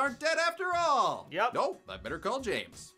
aren't dead after all. Yep. Nope, I better call James.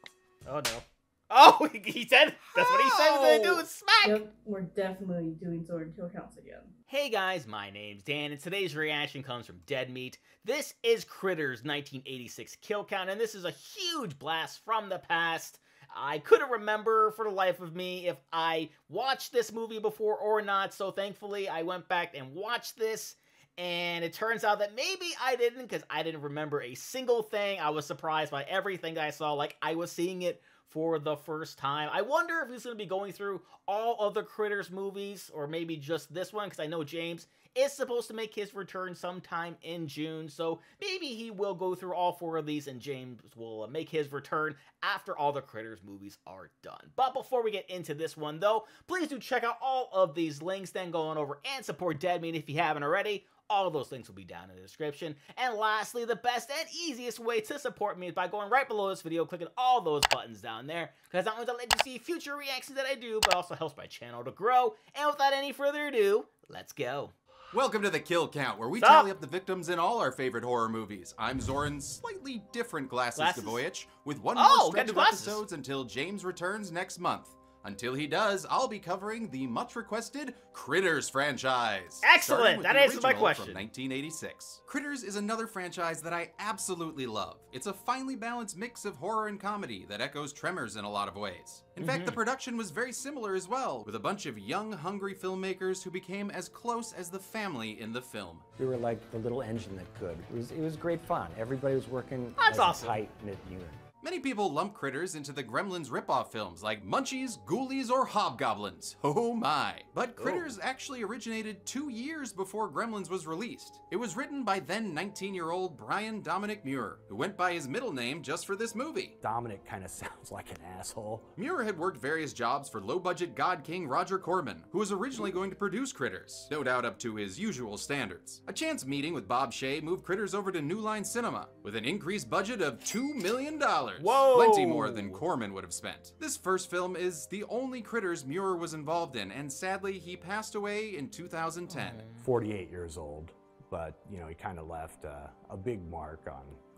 Oh, no. Oh, he said, that's what he said we're gonna do, smack! Yep, we're definitely doing Zord kill counts again. Hey guys, my name's Dan, and today's reaction comes from Dead Meat. This is Critters 1986 kill count, and this is a huge blast from the past. I couldn't remember for the life of me if I watched this movie before or not, so thankfully I went back and watched this, and it turns out that maybe I didn't, because I didn't remember a single thing. I was surprised by everything I saw, like I was seeing it for the first time. I wonder if he's going to be going through all of the Critters movies, or maybe just this one, because I know James is supposed to make his return sometime in June, so maybe he will go through all 4 of these, and James will make his return after all the Critters movies are done. But before we get into this one, though, please do check out all of these links, then go on over and support Dead Meat if you haven't already. All those links will be down in the description. And lastly, the best and easiest way to support me is by going right below this video, clicking all those buttons down there, because not only does that let you see future reactions that I do, but also helps my channel to grow. And without any further ado, let's go. Welcome to the Kill Count, where we tally up the victims in all our favorite horror movies. I'm Zoran's slightly different glasses Gavoyich, with one more stretch of episodes until James returns next month. Until he does, I'll be covering the much-requested Critters franchise. Excellent! That answers my question. From 1986. Critters is another franchise that I absolutely love. It's a finely balanced mix of horror and comedy that echoes Tremors in a lot of ways. In fact, the production was very similar as well, with a bunch of young, hungry filmmakers who became as close as the family in the film. We were like the little engine that could. It was great fun. Everybody was working as a tight-knit unit. Many people lump Critters into the Gremlins ripoff films like Munchies, Ghoulies, or Hobgoblins. Oh my. But Critters actually originated 2 years before Gremlins was released. It was written by then 19-year-old Brian Dominic Muir, who went by his middle name just for this movie. Dominic kind of sounds like an asshole. Muir had worked various jobs for low-budget God King Roger Corman, who was originally going to produce Critters, no doubt up to his usual standards. A chance meeting with Bob Shaye moved Critters over to New Line Cinema, with an increased budget of $2 million. Whoa! Plenty more than Corman would have spent. This first film is the only Critters Muir was involved in, and sadly, he passed away in 2010. 48 years old, but, you know, he kind of left a big mark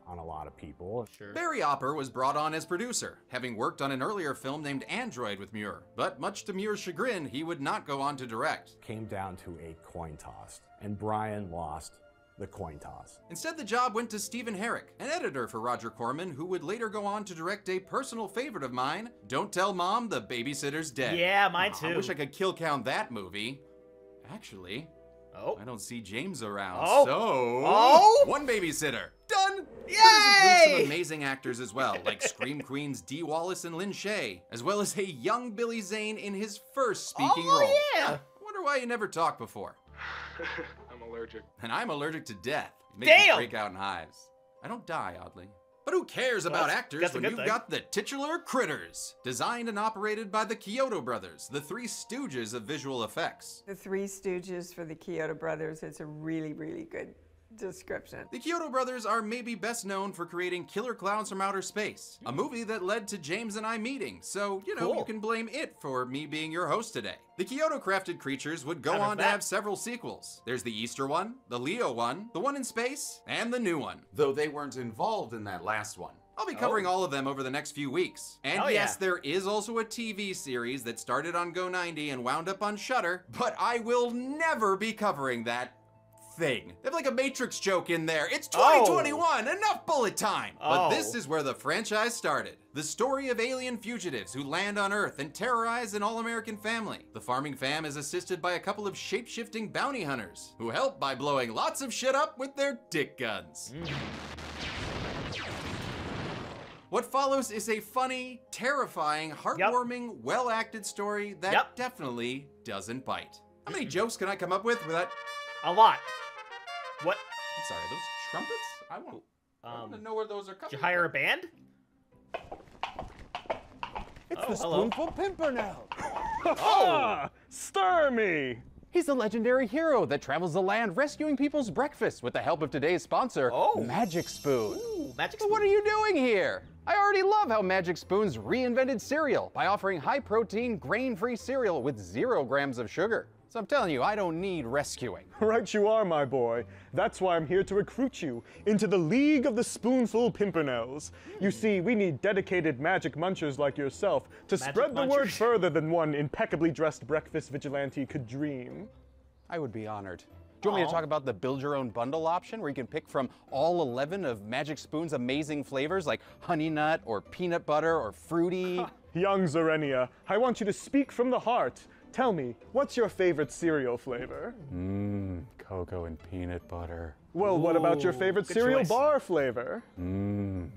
on a lot of people. Sure. Barry Opper was brought on as producer, having worked on an earlier film named Android with Muir, but much to Muir's chagrin, he would not go on to direct. Came down to a coin toss, and Brian lost the coin toss. Instead, the job went to Stephen Herrick, an editor for Roger Corman, who would later go on to direct a personal favorite of mine, Don't Tell Mom the Babysitter's Dead. Yeah, mine too. I wish I could kill count that movie. Actually, I don't see James around, so... one babysitter. Done! Yay! Critters includes some amazing actors as well, like Scream Queens Dee Wallace and Lynn Shay, as well as a young Billy Zane in his first speaking role. Yeah! Wonder why you never talked before. Allergic. And I'm allergic to death. It makes me break out in hives. I don't die, oddly. But who cares about actors when you've got the titular Critters? Designed and operated by the Kyoto Brothers, the Three Stooges of visual effects. The Three Stooges for the Kyoto Brothers, it's a really, really good description. The Kyoto Brothers are maybe best known for creating Killer Clowns from Outer Space, a movie that led to James and I meeting, so, you know, you can blame it for me being your host today. The Kyoto Crafted Creatures would go on to have several sequels. There's the Easter one, the Leo one, the one in space, and the new one, though they weren't involved in that last one. I'll be covering all of them over the next few weeks. And yes, there is also a TV series that started on Go90 and wound up on Shudder, but I will never be covering that thing. They have like a Matrix joke in there. It's 2021, enough bullet time. But this is where the franchise started. The story of alien fugitives who land on Earth and terrorize an all-American family. The farming fam is assisted by a couple of shape-shifting bounty hunters who help by blowing lots of shit up with their dick guns. What follows is a funny, terrifying, heartwarming, well-acted story that definitely doesn't bite. How many jokes can I come up with without... A lot. What? I'm sorry, those trumpets? I want to know where those are coming from. Did you hire a band? It's the Spoonful Pimpernel. Stormy! He's the legendary hero that travels the land rescuing people's breakfast with the help of today's sponsor, Magic Spoon. Ooh, Magic Spoon. But what are you doing here? I already love how Magic Spoon's reinvented cereal by offering high-protein, grain-free cereal with 0 grams of sugar. So I'm telling you, I don't need rescuing. Right you are, my boy. That's why I'm here to recruit you into the League of the Spoonful Pimpernels. You see, we need dedicated magic munchers like yourself to spread the word further than one impeccably dressed breakfast vigilante could dream. I would be honored. Do you want me to talk about the build your own bundle option where you can pick from all 11 of Magic Spoon's amazing flavors like honey nut or peanut butter or fruity? Young Zorenia, I want you to speak from the heart. Tell me, what's your favorite cereal flavor? Cocoa and peanut butter. Well, what about your favorite cereal bar flavor?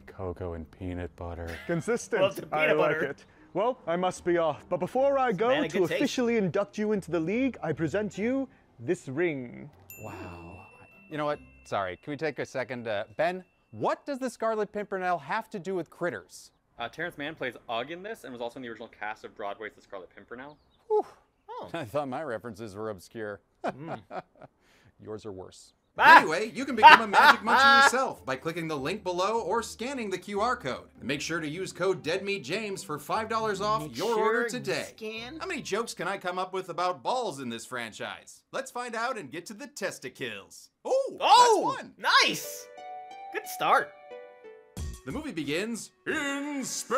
Cocoa and peanut butter. Consistent. I like it. Well, I must be off. But before I go to officially induct you into the league, I present you this ring. Wow. You know what? Sorry, can we take a second? Ben, what does the Scarlet Pimpernel have to do with Critters? Terrence Mann plays Ugg in this and was also in the original cast of Broadway's The Scarlet Pimpernel. Whew. Oh. I thought my references were obscure. Yours are worse. Anyway, you can become a Magic Muncher yourself by clicking the link below or scanning the QR code. And make sure to use code DeadMeatJames for $5 off your order today. How many jokes can I come up with about balls in this franchise? Let's find out and get to the testicles. Oh, that's one. Nice. Good start. The movie begins in space.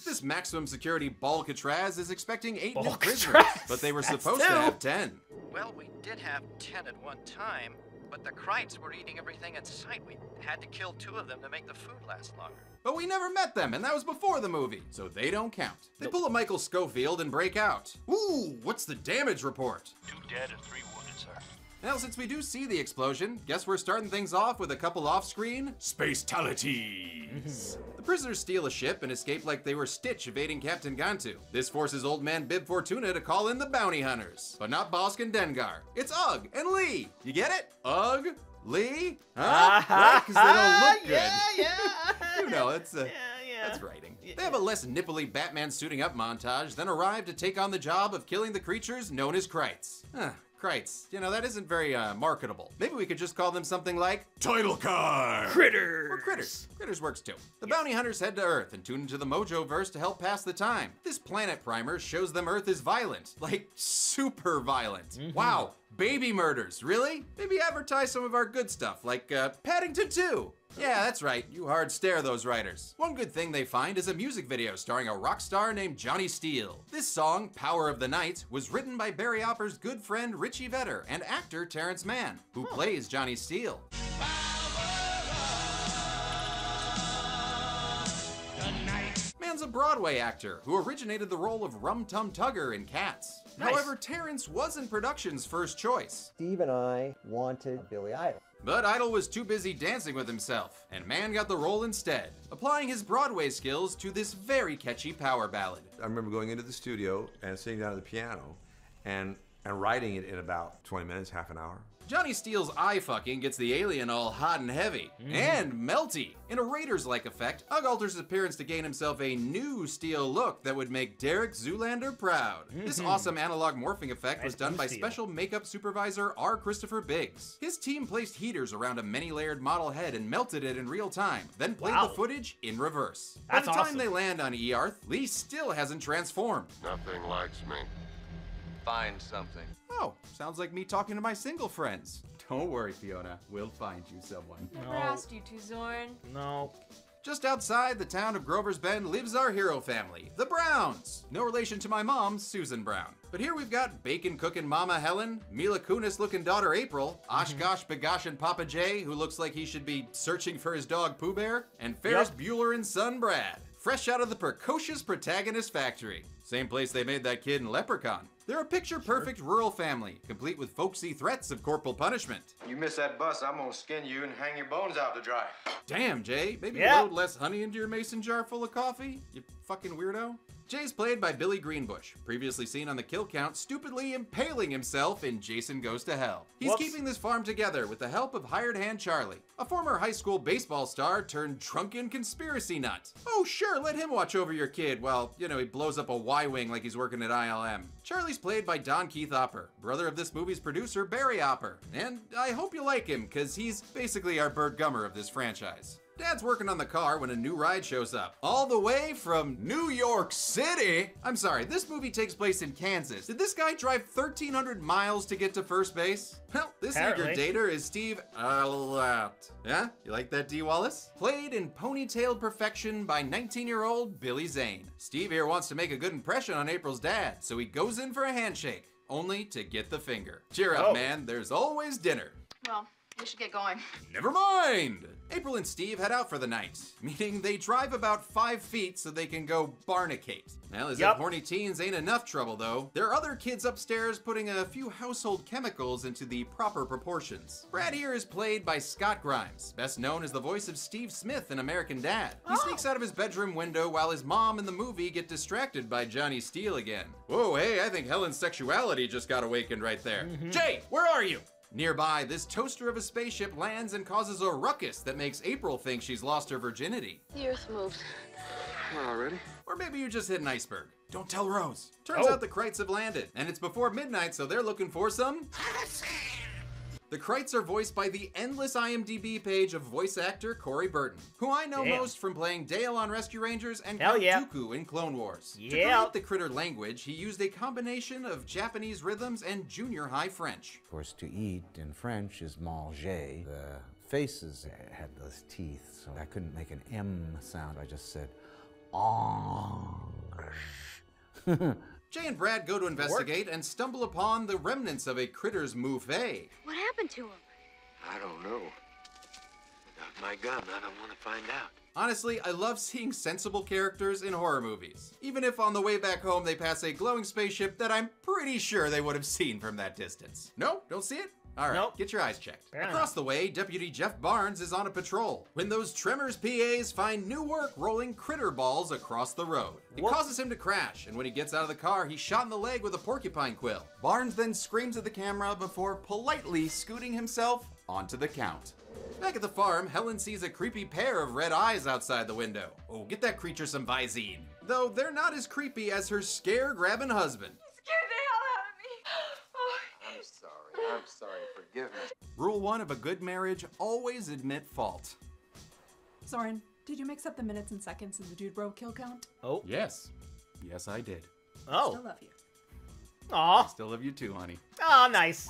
This maximum security Balcatraz is expecting 8 new prisoners, but they were supposed to have 10. Well, we did have 10 at one time, but the Krites were eating everything in sight. We had to kill 2 of them to make the food last longer. But we never met them, and that was before the movie, so they don't count. They pull a Michael Schofield and break out. Ooh, what's the damage report? 2 dead and 3 wounded, sir. Now, since we do see the explosion, guess we're starting things off with a couple off-screen spacetalities. The prisoners steal a ship and escape like they were Stitch evading Captain Gantu. This forces old man Bib Fortuna to call in the bounty hunters. But not Bosk and Dengar. It's Ugg and Lee. You get it? Ugg, Lee, huh? Right, because they don't look good. Yeah. You know, it's that's writing. They have a less nipply Batman suiting up montage, then arrive to take on the job of killing the creatures known as Krites. Krites. You know, that isn't very marketable. Maybe we could just call them something like Title Card! Critters! Or Critters. Critters works too. The bounty hunters head to Earth and tune into the Mojo-verse to help pass the time. This planet primer shows them Earth is violent. Like, super violent. Wow. Baby murders. Really? Maybe advertise some of our good stuff, like Paddington 2. Yeah, that's right. You hard stare those writers. One good thing they find is a music video starring a rock star named Johnny Steele. This song, Power of the Night, was written by Barry Opper's good friend Richie Vedder and actor Terrence Mann, who plays Johnny Steele. Mann's a Broadway actor who originated the role of Rum Tum Tugger in Cats. Nice. However, Terrence wasn't production's first choice. Steve and I wanted Billy Idol. But Idol was too busy dancing with himself, and Mann got the role instead, applying his Broadway skills to this very catchy power ballad. I remember going into the studio and sitting down at the piano and writing it in about 20 minutes, half an hour. Johnny Steele's eye fucking gets the alien all hot and heavy, and melty. In a Raiders-like effect, Ugg alters his appearance to gain himself a new Steele look that would make Derek Zoolander proud. This awesome analog morphing effect was done by special makeup supervisor R. Christopher Biggs. His team placed heaters around a many-layered model head and melted it in real time, then played the footage in reverse. By the time they land on Earth, Lee still hasn't transformed. Nothing likes me. Find something. Oh, sounds like me talking to my single friends. Don't worry, Fiona. We'll find you someone. Never asked you to, Zorn. No. Just outside the town of Grover's Bend lives our hero family, the Browns. No relation to my mom, Susan Brown. But here we've got bacon-cooking Mama Helen, Mila Kunis-looking daughter April, Oshkosh Begoshin Papa Jay, who looks like he should be searching for his dog Pooh Bear, and Ferris Bueller and son Brad, fresh out of the precocious protagonist factory. Same place they made that kid in Leprechaun. They're a picture-perfect rural family, complete with folksy threats of corporal punishment. You miss that bus, I'm gonna skin you and hang your bones out to dry. Damn, Jay. Maybe load less honey into your mason jar full of coffee, you fucking weirdo. Jay's played by Billy Greenbush, previously seen on the Kill Count stupidly impaling himself in Jason Goes to Hell. He's keeping this farm together with the help of hired hand Charlie, a former high school baseball star turned drunken conspiracy nut. Oh sure, let him watch over your kid while, you know, he blows up a Y-Wing like he's working at ILM. Charlie's played by Don Keith Opper, brother of this movie's producer Barry Opper. And I hope you like him, cause he's basically our Burt Gummer of this franchise. Dad's working on the car when a new ride shows up. All the way from New York City? I'm sorry, this movie takes place in Kansas. Did this guy drive 1,300 miles to get to first base? Well, this eager dater is Steve Allott. Yeah? You like that, D. Wallace? Played in ponytailed perfection by 19-year-old Billy Zane. Steve here wants to make a good impression on April's dad, so he goes in for a handshake, only to get the finger. Cheer up, man. There's always dinner. Well, we should get going. Never mind! April and Steve head out for the night, meaning they drive about 5 feet so they can go barnicate. Well, as if horny teens ain't enough trouble, though, there are other kids upstairs putting a few household chemicals into the proper proportions. Brad here is played by Scott Grimes, best known as the voice of Steve Smith in American Dad. He sneaks out of his bedroom window while his mom and the movie get distracted by Johnny Steele again. Whoa, hey, I think Helen's sexuality just got awakened right there. Jay, where are you? Nearby, this toaster of a spaceship lands and causes a ruckus that makes April think she's lost her virginity. The Earth moved. Already? Or maybe you just hit an iceberg. Don't tell Rose. Turns out the Krites have landed, and it's before midnight, so they're looking for some... The Krites are voiced by the endless IMDb page of voice actor Corey Burton, who I know most from playing Dale on Rescue Rangers and Count Dooku in Clone Wars. To create the critter language, he used a combination of Japanese rhythms and junior high French. Of course, to eat in French is manger. The faces had those teeth, so I couldn't make an M sound. I just said, Jay and Brad go to investigate and stumble upon the remnants of a critter's mouffe. What happened to him? I don't know. Without my gun, I don't want to find out. Honestly, I love seeing sensible characters in horror movies, even if on the way back home they pass a glowing spaceship that I'm pretty sure they would have seen from that distance. No? Don't see it? All right, get your eyes checked. Across the way, Deputy Jeff Barnes is on a patrol when those Tremors PAs find new work rolling critter balls across the road. It causes him to crash, and when he gets out of the car, he's shot in the leg with a porcupine quill. Barnes then screams at the camera before politely scooting himself onto the count. Back at the farm, Helen sees a creepy pair of red eyes outside the window. Oh, get that creature some Visine. Though they're not as creepy as her scare-grabbing husband. Scared the hell out of me. I'm sorry, forgive me. Rule 1 of a good marriage, always admit fault. Soren, did you mix up the minutes and seconds in the Dude Bro kill count? Oh. Yes. Yes, I did. I still love you. Aw. I still love you too, honey. Oh, nice.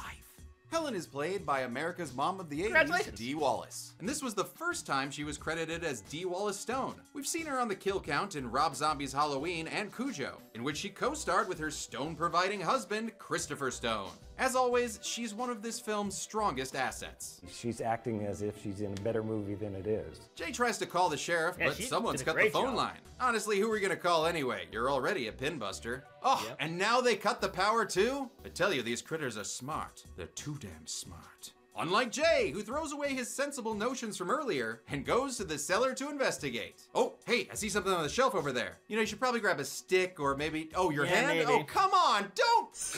Helen is played by America's mom of the 80s, Congratulations. Dee Wallace. And this was the first time she was credited as Dee Wallace Stone. We've seen her on the kill count in Rob Zombie's Halloween and Cujo, in which she co-starred with her stone-providing husband, Christopher Stone. As always, she's one of this film's strongest assets. She's acting as if she's in a better movie than it is. Jay tries to call the sheriff, but someone's cut the phone line. Honestly, who are we gonna call anyway? You're already a pinbuster. Oh, and now they cut the power too? I tell you, these critters are smart. They're too damn smart. Unlike Jay, who throws away his sensible notions from earlier and goes to the cellar to investigate. Oh, hey, I see something on the shelf over there. You know, you should probably grab a stick or maybe, your hand? Maybe. Oh, come on, don't!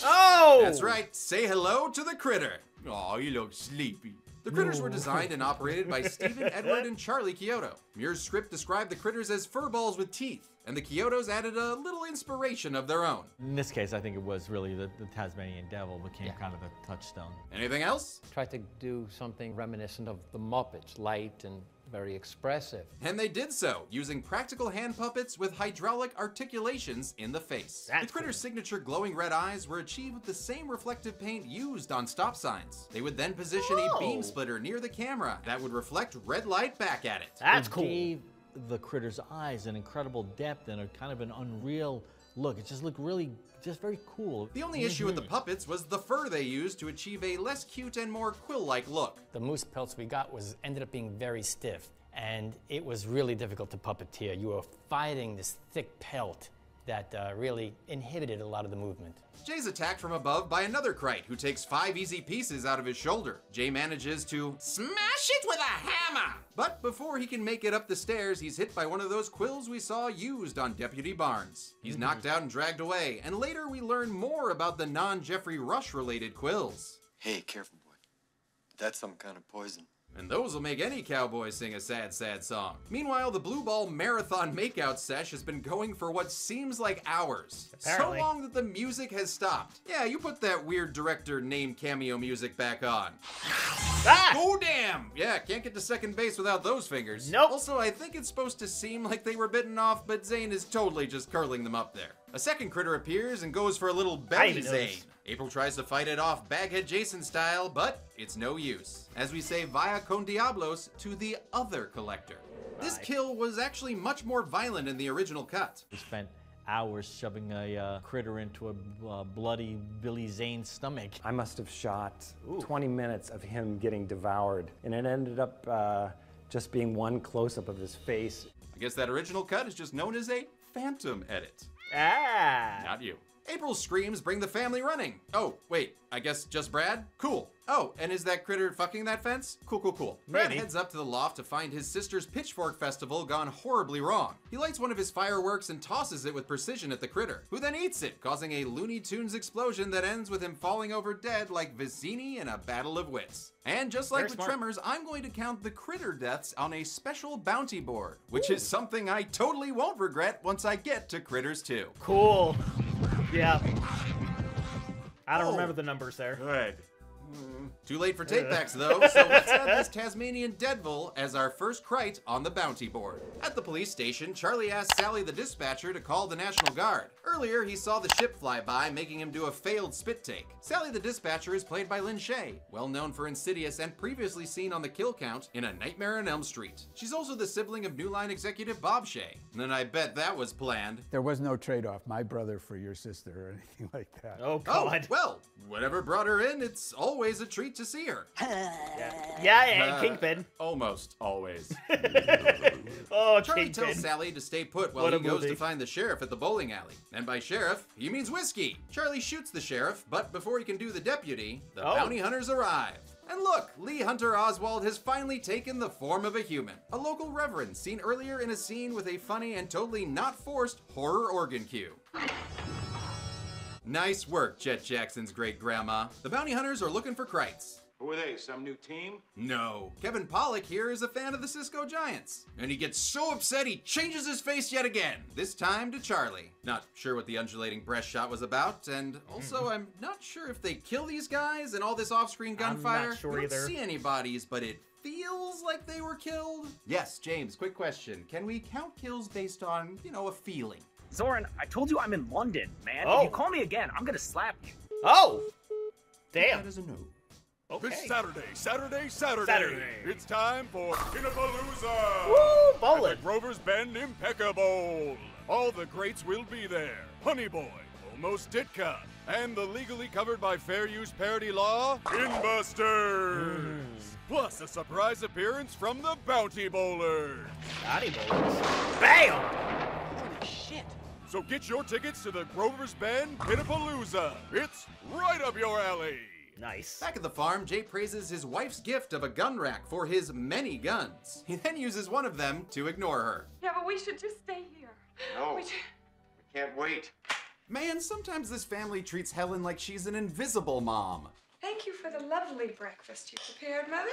Oh! That's right, say hello to the critter. Oh, you look sleepy. The critters were designed and operated by Stephen, Edward, and Charlie Chiodo. Muir's script described the critters as furballs with teeth, and the Chiodos added a little inspiration of their own. In this case, I think it was really the Tasmanian Devil became kind of the touchstone. Anything else? Tried to do something reminiscent of the Muppets, light and very expressive. And they did so, using practical hand puppets with hydraulic articulations in the face. The critter's signature glowing red eyes were achieved with the same reflective paint used on stop signs. They would then position a beam splitter near the camera that would reflect red light back at it. It gave the critter's eyes an incredible depth and a kind of an unreal look. It just looked really, just very cool. The only issue with the puppets was the fur they used to achieve a less cute and more quill-like look. The moose pelts we got ended up being very stiff, and it was really difficult to puppeteer. You were fighting this thick pelt that really inhibited a lot of the movement. Jay's attacked from above by another Krite who takes 5 easy pieces out of his shoulder. Jay manages to smash it with a hammer! But before he can make it up the stairs, he's hit by one of those quills we saw used on Deputy Barnes. He's knocked out and dragged away, and later we learn more about the non-Jeffrey Rush related quills. Hey, careful, boy. That's some kind of poison. And those will make any cowboy sing a sad, sad song. Meanwhile, the Blue Ball Marathon makeout sesh has been going for what seems like hours. Apparently. So long that the music has stopped. Yeah, you put that weird director name cameo music back on. Ah! Oh, damn! Yeah, can't get to second base without those fingers. Nope. Also, I think it's supposed to seem like they were bitten off, but Zane is totally just curling them up there. A second critter appears and goes for a little belly Zane. April tries to fight it off Baghead Jason style, but it's no use. As we say via con diablos to the other collector. This kill was actually much more violent in the original cut. We spent hours shoving a critter into a bloody Billy Zane stomach. I must have shot 20 minutes of him getting devoured, and it ended up just being one close-up of his face. I guess that original cut is just known as a phantom edit. Ah! Not you. April's screams bring the family running. Oh, wait, I guess just Brad? Cool. Oh, and is that critter fucking that fence? Cool, cool, cool. Brad heads up to the loft to find his sister's pitchfork festival gone horribly wrong. He lights one of his fireworks and tosses it with precision at the critter, who then eats it, causing a Looney Tunes explosion that ends with him falling over dead like Vicini in a battle of wits. And just like with Tremors, I'm going to count the critter deaths on a special bounty board, which is something I totally won't regret once I get to Critters 2. Cool. Yeah. I don't remember the numbers there. Good. Too late for tape backs though, so let's have this Tasmanian Deadville as our first crite on the bounty board. At the police station, Charlie asks Sally the dispatcher to call the National Guard. Earlier, he saw the ship fly by, making him do a failed spit take. Sally the dispatcher is played by Lynn Shay, well known for Insidious and previously seen on the kill count in A Nightmare on Elm Street. She's also the sibling of New Line executive Bob Shay. And I bet that was planned. There was no trade-off, my brother for your sister or anything like that. Oh, God. Oh, well, whatever brought her in, it's always a treat to see her. Yeah, Kingpin. Almost always. Oh, Charlie Kingpin. tells Sally to stay put while What he a goes movie. to find the sheriff at the bowling alley. And by sheriff, he means whiskey. Charlie shoots the sheriff, but before he can do the deputy, the bounty hunters arrive. And look, Lee Hunter Oswald has finally taken the form of a human. A local reverend seen earlier in a scene with a funny and totally not forced horror organ cue. Nice work, Jet Jackson's great-grandma. The bounty hunters are looking for Krites. Who are they? Some new team? No. Kevin Pollak here is a fan of the Cisco Giants. And he gets so upset he changes his face yet again, this time to Charlie. Not sure what the undulating breast shot was about, and also I'm not sure if they kill these guys and all this off-screen gunfire. I'm not sure we don't either. see any bodies, but it feels like they were killed. Yes, James, quick question. Can we count kills based on, a feeling? Zoran, I told you I'm in London, man. Oh. If you call me again, I'm gonna slap you. Oh! Damn. That is a no. Okay. This Saturday. It's time for Pinnapalooza! Woo, bowling. At the Grover's Bend Impeccable. All the greats will be there. Honey Boy, Almost Ditka, and the legally covered by fair use parody law, Inbusters. Plus a surprise appearance from the Bounty Bowlers. Bounty Bowlers. Bam! Holy shit. So get your tickets to the Grover's Bend Pinnapalooza. It's right up your alley. Nice. Back at the farm, Jay praises his wife's gift of a gun rack for his many guns. He then uses one of them to ignore her. Yeah, but we should just stay here. No. We can't wait. Man, sometimes this family treats Helen like she's an invisible mom. Thank you for the lovely breakfast you prepared, Mother.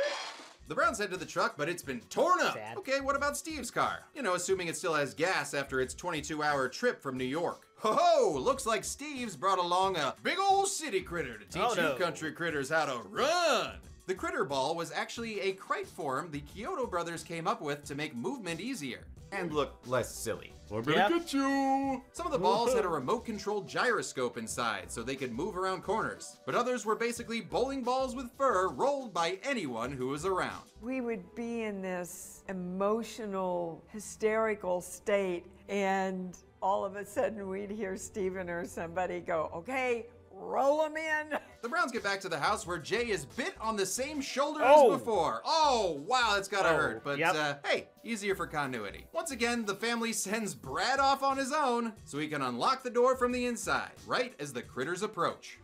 The Browns head to the truck, but it's been torn up. Sad. Okay, what about Steve's car? Assuming it still has gas after its 22-hour trip from New York. Ho-ho! Looks like Steve's brought along a big old city critter to teach you country critters how to run. The critter ball was actually a crate form the Kyoto brothers came up with to make movement easier and look less silly. I'm gonna get you! Some of the balls had a remote-controlled gyroscope inside so they could move around corners, but others were basically bowling balls with fur rolled by anyone who was around. We would be in this emotional, hysterical state, and all of a sudden we'd hear Steven or somebody go, okay, roll them in. The Browns get back to the house where Jay is bit on the same shoulder as before. Oh, wow, that's gotta hurt. But hey, easier for continuity. Once again, the family sends Brad off on his own so he can unlock the door from the inside, right as the critters approach.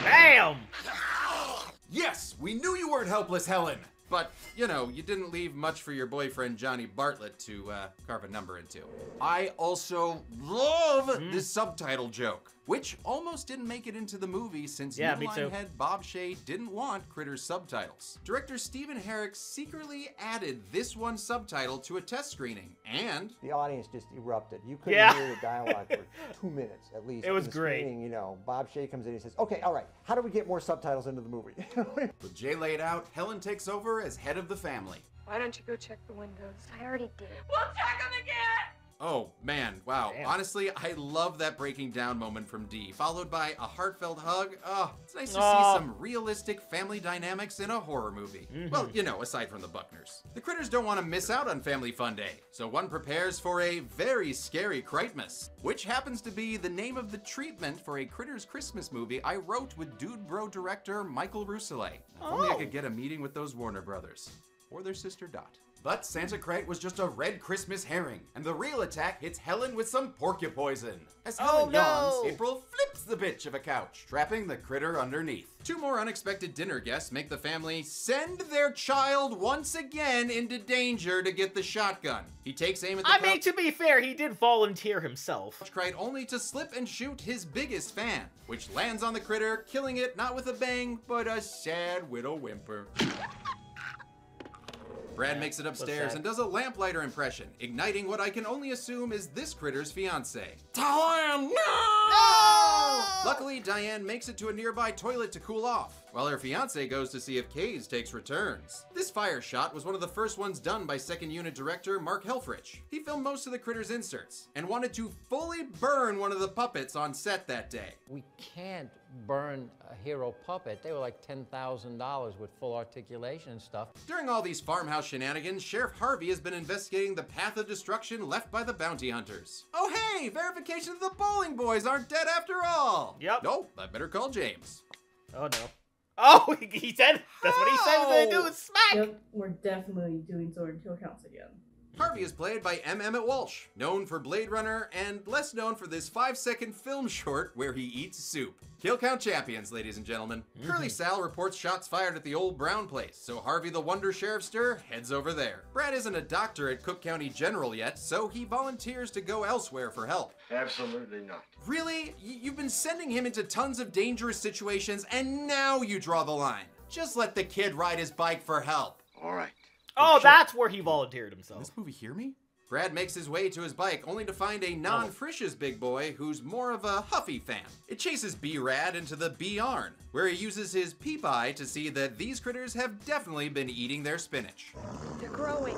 Bam! Yes, we knew you weren't helpless, Helen. But, you didn't leave much for your boyfriend, Johnny Bartlett, to carve a number into. I also love this subtitle joke. which almost didn't make it into the movie since Yeah, me too. head Bob Shea didn't want Critters subtitles. Director Stephen Herrick secretly added this one subtitle to a test screening, and the audience just erupted. You couldn't hear the dialogue for 2 minutes at least. It was in the great. screening, you know, Bob Shea comes in and says, "Okay, all right, how do we get more subtitles into the movie?" With Jay laid out, Helen takes over as head of the family. Why don't you go check the windows? I already did. We'll check them again! Oh, man, wow. Damn. Honestly, I love that breaking down moment from Dee, followed by a heartfelt hug. Oh, it's nice to see some realistic family dynamics in a horror movie. Well, you know, aside from the Buckners. The Critters don't want to miss out on Family Fun Day, so one prepares for a very scary Christmas, which happens to be the name of the treatment for a Critters Christmas movie I wrote with Dude Bro director Michael Rousselet. If only I could get a meeting with those Warner brothers. Or their sister Dot. But Santa Crate was just a red Christmas herring, and the real attack hits Helen with some porcupoison. As Helen yawns, April flips the bitch of a couch, trapping the critter underneath. Two more unexpected dinner guests make the family send their child once again into danger to get the shotgun. He takes aim at the I mean, to be fair, he did volunteer himself. Crate only to slip and shoot his biggest fan, which lands on the critter, killing it not with a bang, but a sad widow whimper. Brad makes it upstairs and does a lamplighter impression, igniting what I can only assume is this critter's fiance. Diane, no! Luckily, Diane makes it to a nearby toilet to cool off, while her fiance goes to see if Kays takes returns. This fire shot was one of the first ones done by second unit director Mark Helfrich. He filmed most of the critter's inserts and wanted to fully burn one of the puppets on set that day. We can't burn a hero puppet. They were like $10,000 with full articulation and stuff. During all these farmhouse shenanigans, Sheriff Harvey has been investigating the path of destruction left by the bounty hunters. Oh hey, verification that the bowling boys aren't dead after all. Yep. Nope, I better call James. Oh no. Oh, he said, that's what he said we're gonna do is smack! Yep, we're definitely doing sword kill counts again. Harvey is played by M. Emmett Walsh, known for Blade Runner and less known for this 5-second film short where he eats soup. Kill count champions, ladies and gentlemen. Curly Sal reports shots fired at the old Brown place, so Harvey the Wonder Sheriffster heads over there. Brad isn't a doctor at Cook County General yet, so he volunteers to go elsewhere for help. Absolutely not. Really? You've been sending him into tons of dangerous situations, and now you draw the line. Just let the kid ride his bike for help. All right. Oh, that's where he volunteered himself. This movie hear me? Brad makes his way to his bike, only to find a non-Frisch's big boy who's more of a Huffy fan. It chases B-Rad into the B-Arn, where he uses his peep eye to see that these critters have definitely been eating their spinach. They're growing.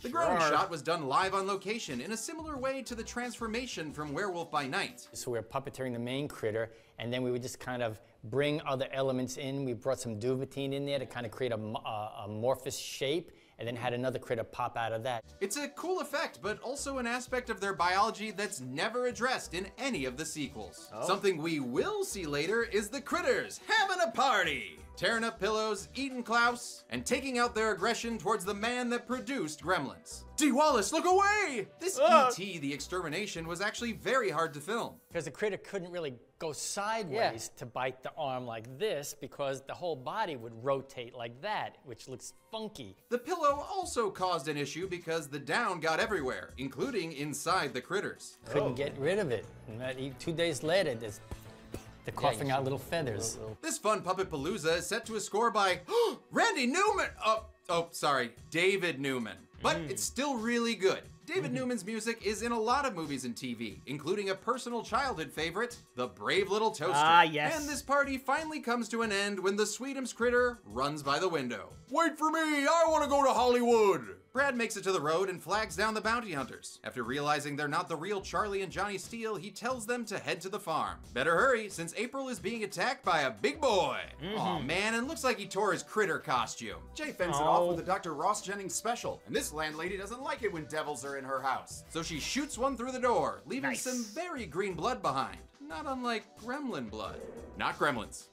The growing shot was done live on location in a similar way to the transformation from Werewolf by Night. So we were puppeteering the main critter, and then we would just kind of bring other elements in. We brought some duvetine in there to kind of create a amorphous shape, and then had another critter pop out of that. It's a cool effect, but also an aspect of their biology that's never addressed in any of the sequels. Something we will see later is the critters having a party, tearing up pillows, eating Klaus, and taking out their aggression towards the man that produced Gremlins. D. Wallace, look away! This E.T. the Extermination was actually very hard to film. Because the critter couldn't really go sideways to bite the arm like this, because the whole body would rotate like that, which looks funky. The pillow also caused an issue because the down got everywhere, including inside the critters. Couldn't get rid of it. And 2 days later, they're coughing out little feathers. This fun puppet palooza is set to a score by Randy Newman! David Newman. But it's still really good. David Newman's music is in a lot of movies and TV, including a personal childhood favorite, The Brave Little Toaster. Ah, yes. And this party finally comes to an end when the Sweetums critter runs by the window. Wait for me, I want to go to Hollywood! Brad makes it to the road and flags down the bounty hunters. After realizing they're not the real Charlie and Johnny Steele, he tells them to head to the farm. Better hurry, since April is being attacked by a big boy. Aw man, and looks like he tore his critter costume. Jay fends it off with a Dr. Ross Jennings special, and this landlady doesn't like it when devils are in her house. So she shoots one through the door, leaving some very green blood behind. Not unlike gremlin blood. Not gremlins.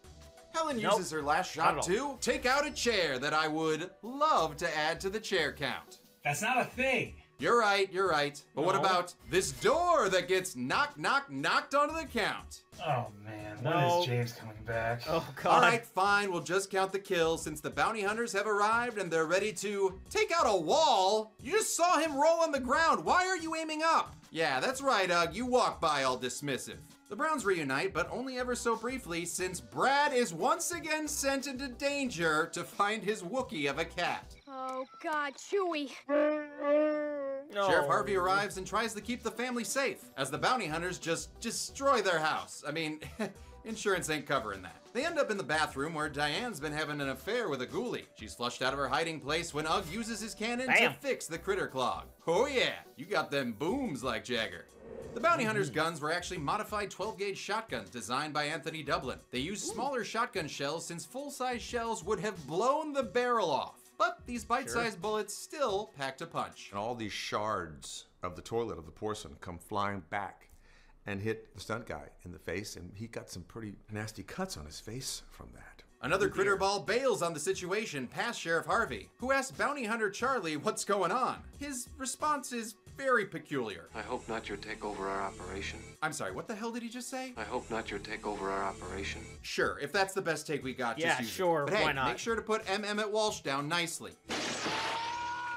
Helen uses her last shot to take out a chair that I would love to add to the chair count. That's not a thing. You're right. But what about this door that gets knocked onto the count? Oh man, when is James coming back? Oh god. All right, fine, we'll just count the kills since the bounty hunters have arrived and they're ready to take out a wall. You just saw him roll on the ground. Why are you aiming up? Yeah, that's right, you walk by all dismissive. The Browns reunite, but only ever so briefly, since Brad is once again sent into danger to find his Wookiee of a cat. Oh, God, Chewie. Sheriff Harvey arrives and tries to keep the family safe, as the bounty hunters just destroy their house. I mean, insurance ain't covering that. They end up in the bathroom where Diane's been having an affair with a ghoulie. She's flushed out of her hiding place when Ugg uses his cannon to fix the critter clog. Oh yeah, you got them booms like Jagger. The bounty hunters' guns were actually modified 12-gauge shotguns designed by Anthony Dublin. They used smaller shotgun shells since full-size shells would have blown the barrel off. But these bite-sized bullets still packed a punch. And all these shards of the toilet of the porcelain come flying back and hit the stunt guy in the face, and he got some pretty nasty cuts on his face from that. Another critter ball bails on the situation past Sheriff Harvey, who asks bounty hunter Charlie what's going on. His response is very peculiar. I hope not your take over our operation. I'm sorry, what the hell did he just say? I hope not your take over our operation. Sure, if that's the best take we got, yeah, just use sure, it. But hey, why not? Make sure to put Emmett Walsh down nicely.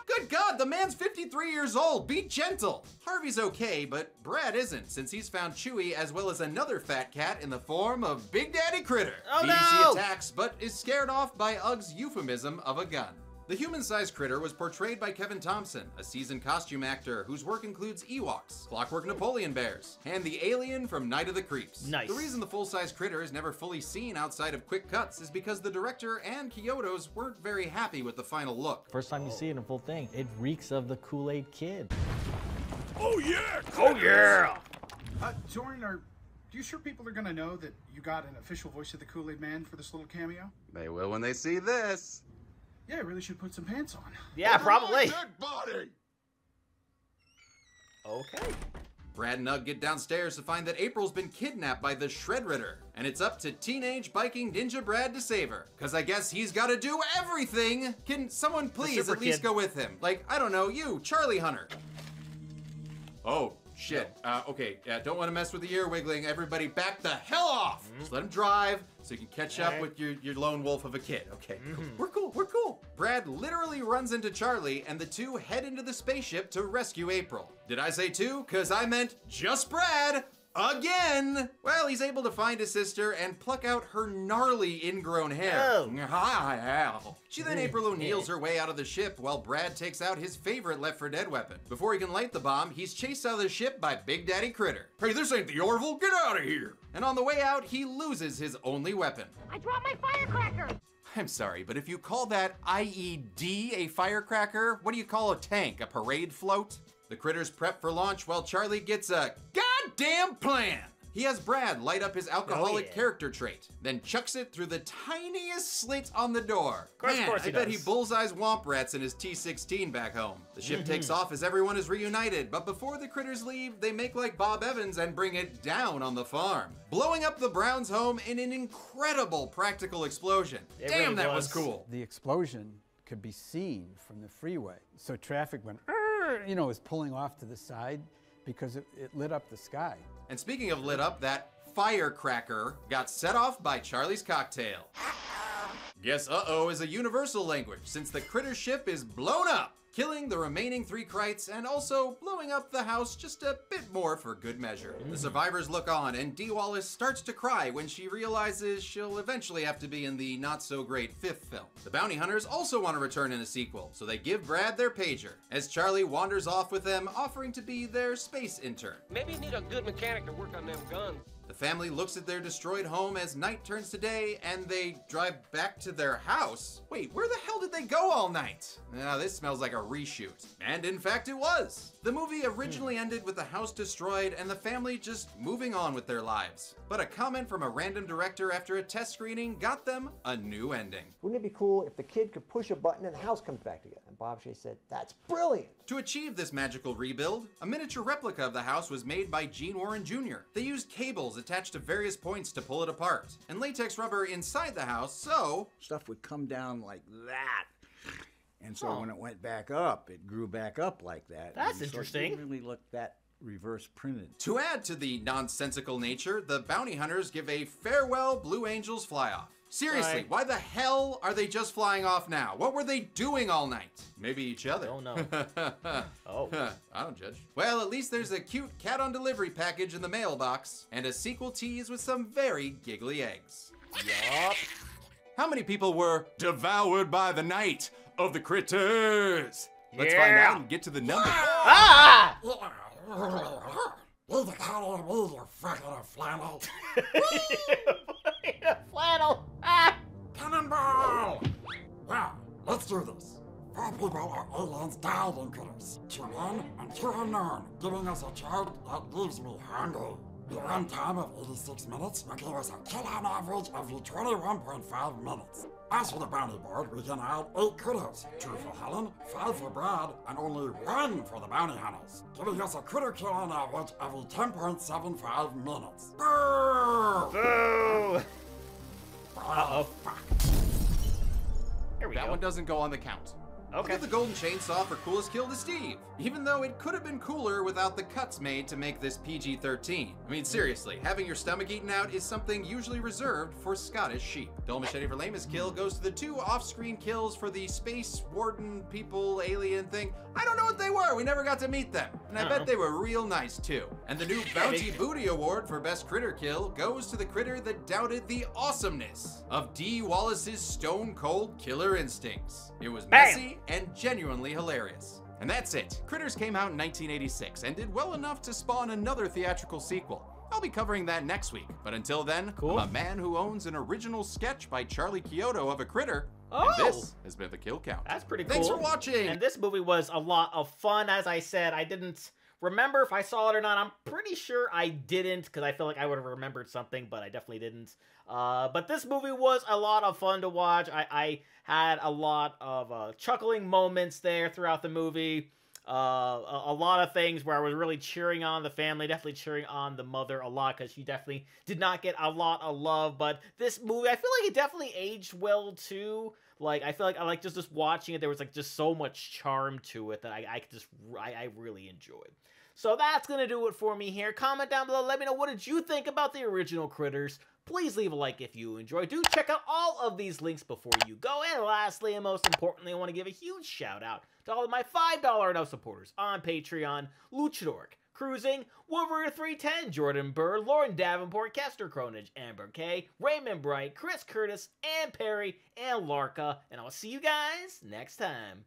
Good God, the man's 53 years old. Be gentle. Harvey's okay, but Brad isn't, since he's found Chewie as well as another fat cat in the form of Big Daddy Critter. Oh, BBC no! attacks, but is scared off by Ugg's euphemism of a gun. The human-sized critter was portrayed by Kevin Thompson, a seasoned costume actor whose work includes Ewoks, Clockwork Napoleon Bears, and the alien from Night of the Creeps. Nice. The reason the full-size critter is never fully seen outside of quick cuts is because the director and Kyoto's weren't very happy with the final look. First time you see it in full thing, it reeks of the Kool-Aid Kid. Oh yeah! Oh yeah! Zoran, are you sure people are gonna know that you got an official voice of the Kool-Aid Man for this little cameo? They will when they see this. Yeah, I really should put some pants on. Yeah, probably. Dead body! Okay. Brad and Ugg get downstairs to find that April's been kidnapped by the Shredritter, and it's up to teenage biking ninja Brad to save her. Cause I guess he's gotta do everything! Can someone please at least go with him? Like, I don't know, you, Charlie Hunter. Oh, shit. Okay, don't wanna mess with the ear wiggling. Everybody back the hell off! Just let him drive so you can catch up with your lone wolf of a kid. Okay, cool. We're cool. Brad literally runs into Charlie, and the two head into the spaceship to rescue April. Did I say two? Cause I meant just Brad! Again! Well, he's able to find his sister and pluck out her gnarly ingrown hair. She then April O'Neil's her way out of the ship while Brad takes out his favorite Left 4 Dead weapon. Before he can light the bomb, he's chased out of the ship by Big Daddy Critter. Hey, this ain't the Orville, get out of here! And on the way out, he loses his only weapon. I dropped my firecracker! I'm sorry, but if you call that IED a firecracker, what do you call a tank, a parade float? The critters prep for launch while Charlie gets a goddamn plan. He has Brad light up his alcoholic character trait, then chucks it through the tiniest slit on the door. Man, I bet he bullseyes womp rats in his T-16 back home. The ship takes off as everyone is reunited, but before the critters leave, they make like Bob Evans and bring it down on the farm, blowing up the Browns' home in an incredible practical explosion. Damn, that was cool. The explosion could be seen from the freeway, so traffic went, you know, was pulling off to the side because it lit up the sky. And speaking of lit up, that firecracker got set off by Charlie's cocktail. Guess uh-oh is a universal language since the critter ship is blown up, killing the remaining 3 Krites and also blowing up the house just a bit more for good measure. The survivors look on and Dee Wallace starts to cry when she realizes she'll eventually have to be in the not-so-great 5th film. The bounty hunters also want to return in a sequel, so they give Brad their pager, as Charlie wanders off with them, offering to be their space intern. Maybe you need a good mechanic to work on them guns. The family looks at their destroyed home as night turns to day, and they drive back to their house. Wait, where the hell did they go all night? Now this smells like a reshoot. And in fact it was. The movie originally ended with the house destroyed and the family just moving on with their lives. But a comment from a random director after a test screening got them a new ending. Wouldn't it be cool if the kid could push a button and the house comes back together? And Bob Shea said, that's brilliant. To achieve this magical rebuild, a miniature replica of the house was made by Gene Warren Jr. They used cables attached to various points to pull it apart, and latex rubber inside the house, so stuff would come down like that. And so when it went back up, it grew back up like that. That's interesting. It really looked that reverse printed. To add to the nonsensical nature, the bounty hunters give a farewell Blue Angels fly-off. Seriously, why the hell are they just flying off now? What were they doing all night? Maybe each other. Don't know. Oh. I don't judge. Well, at least there's a cute cat on delivery package in the mailbox, and a sequel tease with some very giggly eggs. Yup. How many people were devoured by the night of the critters? Let's find out and get to the number. Ah! Leave the cat on me, you fucking flannel. Flannel. Ah! Cannonball! Well, let's do this. 4 people or aliens died in critters. 2 men and 2 unknown, giving us a chart that leaves me hungry. The runtime of 86 minutes will give us a kill on average every 21.5 minutes. As for the bounty board, we can add 8 critters. 2 for Helen, 5 for Brad, and only 1 for the bounty hunters. Giving us a critter kill on average every 10.75 minutes. Boo! Boo! Uh-oh. Fuck. Here we go. That one doesn't go on the count. Okay. Look at the golden chainsaw for coolest kill to Steve. Even though it could have been cooler without the cuts made to make this PG-13. I mean, seriously, having your stomach eaten out is something usually reserved for Scottish sheep. Dull Machete for lamest kill goes to the 2 off-screen kills for the space warden people alien thing. I don't know what they were. We never got to meet them. And I bet they were real nice too. And the new Bounty Booty Award for best critter kill goes to the critter that doubted the awesomeness of D. Wallace's stone cold killer instincts. It was messy and genuinely hilarious. And that's it. Critters came out in 1986 and did well enough to spawn another theatrical sequel. I'll be covering that next week. But until then, I'm a man who owns an original sketch by Charlie Chiodo of a critter. Oh. And this has been the Kill Count. That's pretty cool. Thanks for watching. And this movie was a lot of fun. As I said, I didn't remember if I saw it or not. I'm pretty sure I didn't, because I feel like I would have remembered something, but I definitely didn't. But this movie was a lot of fun to watch. I had a lot of chuckling moments there throughout the movie. A lot of things where I was really cheering on the family, definitely cheering on the mother a lot, because she definitely did not get a lot of love. But this movie, I feel like it definitely aged well too. Like, I feel like I like just watching it, there was like just so much charm to it that I really enjoyed. So that's going to do it for me here. Comment down below. Let me know, what did you think about the original Critters? Please leave a like if you enjoyed. Do check out all of these links before you go. And lastly, and most importantly, I want to give a huge shout out to all of my $5 and up supporters on Patreon: Luchador, Cruising, Wolverine 310, Jordan Burr, Lauren Davenport, Kester Cronage, Amber K, Raymond Bright, Chris Curtis, Ann Perry, and Larka. And I'll see you guys next time.